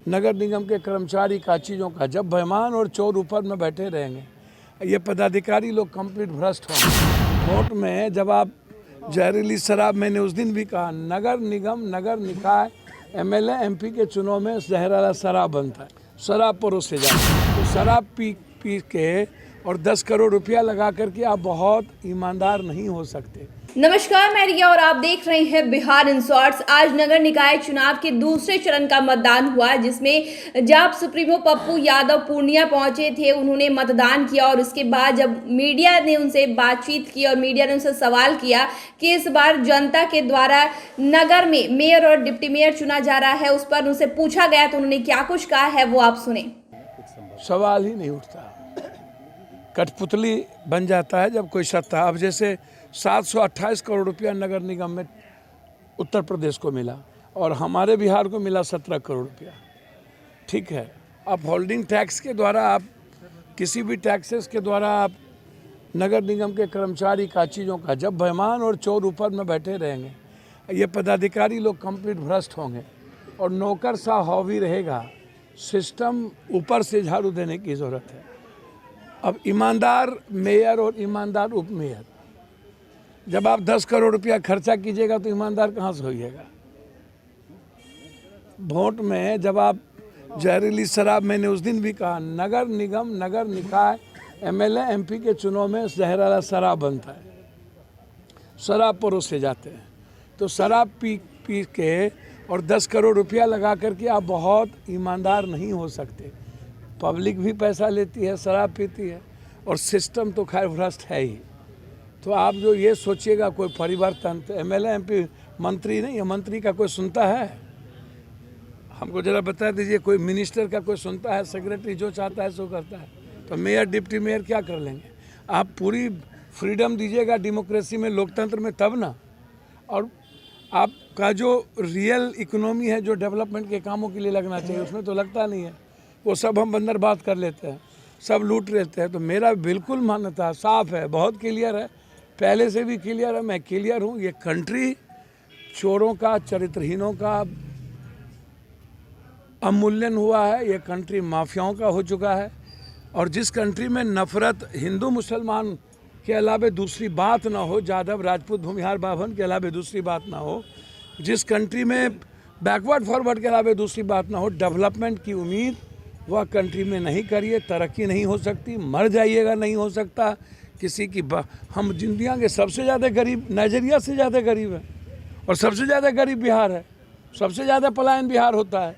नगर निगम के कर्मचारी का चीज़ों का, जब बेईमान और चोर ऊपर में बैठे रहेंगे, ये पदाधिकारी लोग कंप्लीट भ्रष्ट होंगे। वोट में जब आप जहरीली शराब, मैंने उस दिन भी कहा, नगर निगम, नगर निकाय, एमएलए एमपी के चुनाव में जहरीला शराब बनता है, शराब परोसे जाती है। तो शराब पी के और 10 करोड़ रुपया लगा करके आप बहुत ईमानदार नहीं हो सकते। नमस्कार, मैं रिया और आप देख रहे हैं बिहार इन शॉर्ट्स। आज नगर निकाय चुनाव के दूसरे चरण का मतदान हुआ, जिसमें जाप सुप्रीमो पप्पू यादव पूर्णिया पहुंचे थे। उन्होंने मतदान किया और उसके बाद जब मीडिया ने उनसे बातचीत की और मीडिया ने उनसे सवाल किया कि इस बार जनता के द्वारा नगर में मेयर और डिप्टी मेयर चुना जा रहा है, उस पर उनसे पूछा गया तो उन्होंने क्या कुछ कहा है वो आप सुने। सवाल ही नहीं उठता, कठपुतली बन जाता है जब कोई सत्ता। अब जैसे 728 करोड़ रुपया नगर निगम में उत्तर प्रदेश को मिला और हमारे बिहार को मिला 17 करोड़ रुपया। ठीक है, आप होल्डिंग टैक्स के द्वारा, आप किसी भी टैक्सेस के द्वारा आप नगर निगम के कर्मचारी का चीज़ों का, जब बेईमान और चोर ऊपर में बैठे रहेंगे, ये पदाधिकारी लोग कंप्लीट भ्रष्ट होंगे और नौकरशाह हॉवी रहेगा। सिस्टम ऊपर से झाड़ू देने की ज़रूरत है। अब ईमानदार मेयर और ईमानदार उप मेयर, जब आप 10 करोड़ रुपया खर्चा कीजिएगा तो ईमानदार कहाँ से होइएगा। वोट में जब आप जहरीली शराब, मैंने उस दिन भी कहा, नगर निगम, नगर निकाय, एमएलए एमपी के चुनाव में जहरीला शराब बनता है, शराब परोसे जाते हैं। तो शराब पी के और 10 करोड़ रुपया लगा करके आप बहुत ईमानदार नहीं हो सकते। पब्लिक भी पैसा लेती है, शराब पीती है और सिस्टम तो खैर भ्रष्ट है ही। तो आप जो ये सोचिएगा कोई परिवर्तन, तो एमएलए एमपी मंत्री नहीं है, मंत्री का कोई सुनता है? हमको जरा बता दीजिए, कोई मिनिस्टर का कोई सुनता है? सेक्रेटरी जो चाहता है सो करता है। तो मेयर डिप्टी मेयर क्या कर लेंगे? आप पूरी फ्रीडम दीजिएगा डेमोक्रेसी में, लोकतंत्र में, तब ना। और आपका जो रियल इकोनॉमी है, जो डेवलपमेंट के कामों के लिए लगना चाहिए, उसमें तो लगता नहीं है। वो सब हम अंदर बात कर लेते हैं, सब लूट लेते हैं। तो मेरा बिल्कुल मान्यता साफ है, बहुत क्लियर है, पहले से भी क्लियर है, मैं क्लियर हूँ। ये कंट्री चोरों का, चरित्रहीनों का अवमूल्यन हुआ है, ये कंट्री माफियाओं का हो चुका है। और जिस कंट्री में नफरत हिंदू मुसलमान के अलावे दूसरी बात ना हो, यादव राजपूत भूमिहार बाभन के अलावे दूसरी बात ना हो, जिस कंट्री में बैकवर्ड फॉरवर्ड के अलावे दूसरी बात ना हो, डेवलपमेंट की उम्मीद वह कंट्री में नहीं करिए, तरक्की नहीं हो सकती, मर जाइएगा नहीं हो सकता। किसी की हम दुनिया के सबसे ज़्यादा गरीब, नाइजीरिया से ज़्यादा गरीब है और सबसे ज़्यादा गरीब बिहार है, सबसे ज़्यादा पलायन बिहार होता है।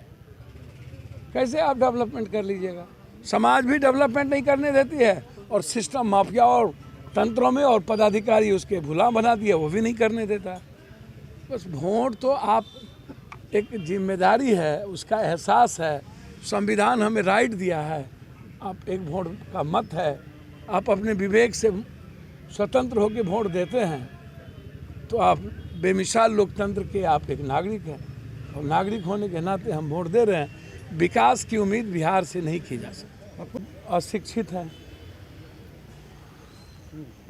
कैसे आप डेवलपमेंट कर लीजिएगा? समाज भी डेवलपमेंट नहीं करने देती है और सिस्टम माफिया और तंत्रों में और पदाधिकारी उसके गुलाम बना दिया, वो भी नहीं करने देता। बस वोट तो आप, एक जिम्मेदारी है, उसका एहसास है, संविधान हमें राइट दिया है, आप एक वोट का मत है, आप अपने विवेक से स्वतंत्र होकर वोट देते हैं तो आप बेमिसाल लोकतंत्र के आप एक नागरिक हैं। और नागरिक होने के नाते हम वोट दे रहे हैं। विकास की उम्मीद बिहार से नहीं की जा सकती। अशिक्षित है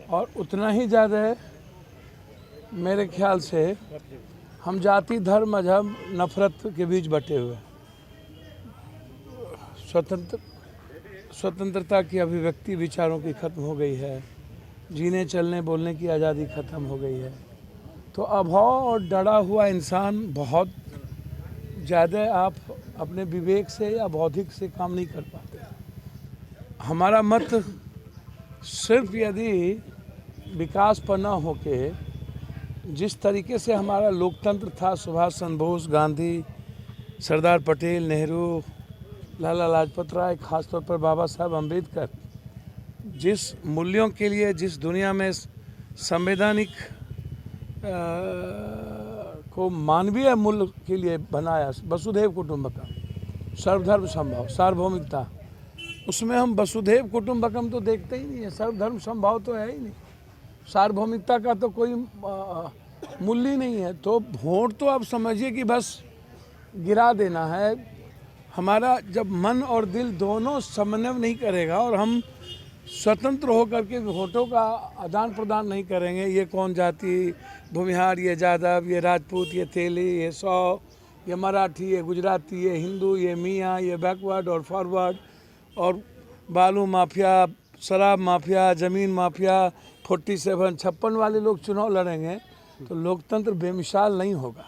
और उतना ही ज़्यादा है मेरे ख्याल से हम जाति, धर्म, मजहब, नफरत के बीच बटे हुए। स्वतंत्रता की अभिव्यक्ति विचारों की खत्म हो गई है, जीने चलने बोलने की आज़ादी खत्म हो गई है। तो अभाव और डरा हुआ इंसान बहुत ज़्यादा आप अपने विवेक से या बौद्धिक से काम नहीं कर पाते। हमारा मत सिर्फ यदि विकास पर न होके, जिस तरीके से हमारा लोकतंत्र था, सुभाष चंद्र बोस, गांधी, सरदार पटेल, नेहरू, लाला लाजपत राय, खासतौर पर बाबा साहब अम्बेडकर, जिस मूल्यों के लिए, जिस दुनिया में संवैधानिक को मानवीय मूल्य के लिए बनाया, वसुधैव कुटुंबकम, सर्वधर्म संभाव, सार्वभौमिकता, उसमें हम वसुधैव कुटुंबकम तो देखते ही नहीं है, सर्वधर्म संभाव तो है ही नहीं, सार्वभौमिकता का तो कोई मूल्य ही नहीं है। तो वोट तो आप समझिए कि बस गिरा देना है। हमारा जब मन और दिल दोनों समन्वय नहीं करेगा और हम स्वतंत्र होकर के वोटों का आदान प्रदान नहीं करेंगे, ये कौन जाति, भूमिहार, ये यादव, ये राजपूत, ये तेली, ये सौ, ये मराठी, ये गुजराती, ये हिंदू, ये मियाँ, ये बैकवर्ड और फॉरवर्ड, और बालू माफिया, शराब माफिया, ज़मीन माफिया, 47, 56 वाले लोग चुनाव लड़ेंगे तो लोकतंत्र बेमिसाल नहीं होगा।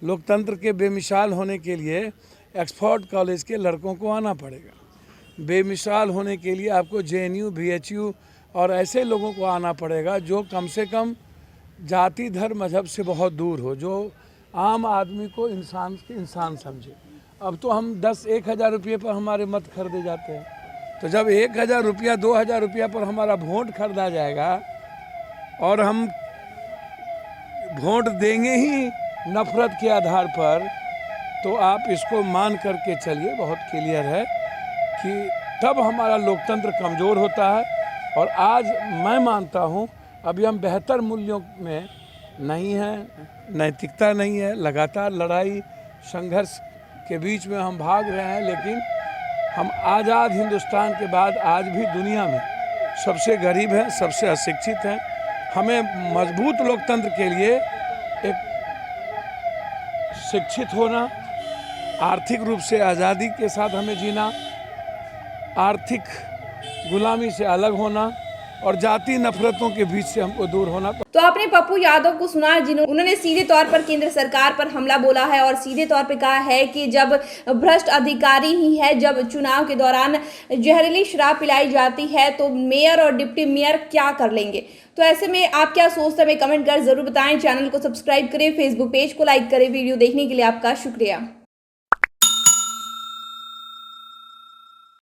लोकतंत्र के बेमिसाल होने के लिए ऑक्सफोर्ड कॉलेज के लड़कों को आना पड़ेगा। बेमिसाल होने के लिए आपको JNU, BHU और ऐसे लोगों को आना पड़ेगा जो कम से कम जाति, धर्म, मजहब से बहुत दूर हो, जो आम आदमी को इंसान समझे। अब तो हम 10-1,000 रुपये पर हमारे मत खरीदे जाते हैं, तो जब 1,000 रुपया, 2,000 रुपया पर हमारा वोट खरीदा जाएगा और हम वोट देंगे ही नफरत के आधार पर, तो आप इसको मान करके चलिए, बहुत क्लियर है कि तब हमारा लोकतंत्र कमज़ोर होता है। और आज मैं मानता हूँ अभी हम बेहतर मूल्यों में नहीं हैं, नैतिकता नहीं है, लगातार लड़ाई संघर्ष के बीच में हम भाग रहे हैं, लेकिन हम आज़ाद हिंदुस्तान के बाद आज भी दुनिया में सबसे गरीब हैं, सबसे अशिक्षित हैं। हमें मजबूत लोकतंत्र के लिए एक शिक्षित होना, आर्थिक रूप से आज़ादी के साथ हमें जीना, आर्थिक गुलामी से अलग होना और जाति नफरतों के बीच से हमको दूर होना। तो आपने पप्पू यादव को सुना, उन्होंने सीधे तौर पर केंद्र सरकार पर हमला बोला है और सीधे तौर पे कहा है कि जब भ्रष्ट अधिकारी ही है, जब चुनाव के दौरान जहरीली शराब पिलाई जाती है तो मेयर और डिप्टी मेयर क्या कर लेंगे। तो ऐसे में आप क्या सोचते हैं, हमें कमेंट कर जरूर बताएं। चैनल को सब्सक्राइब करें, फेसबुक पेज को लाइक करें। वीडियो देखने के लिए आपका शुक्रिया।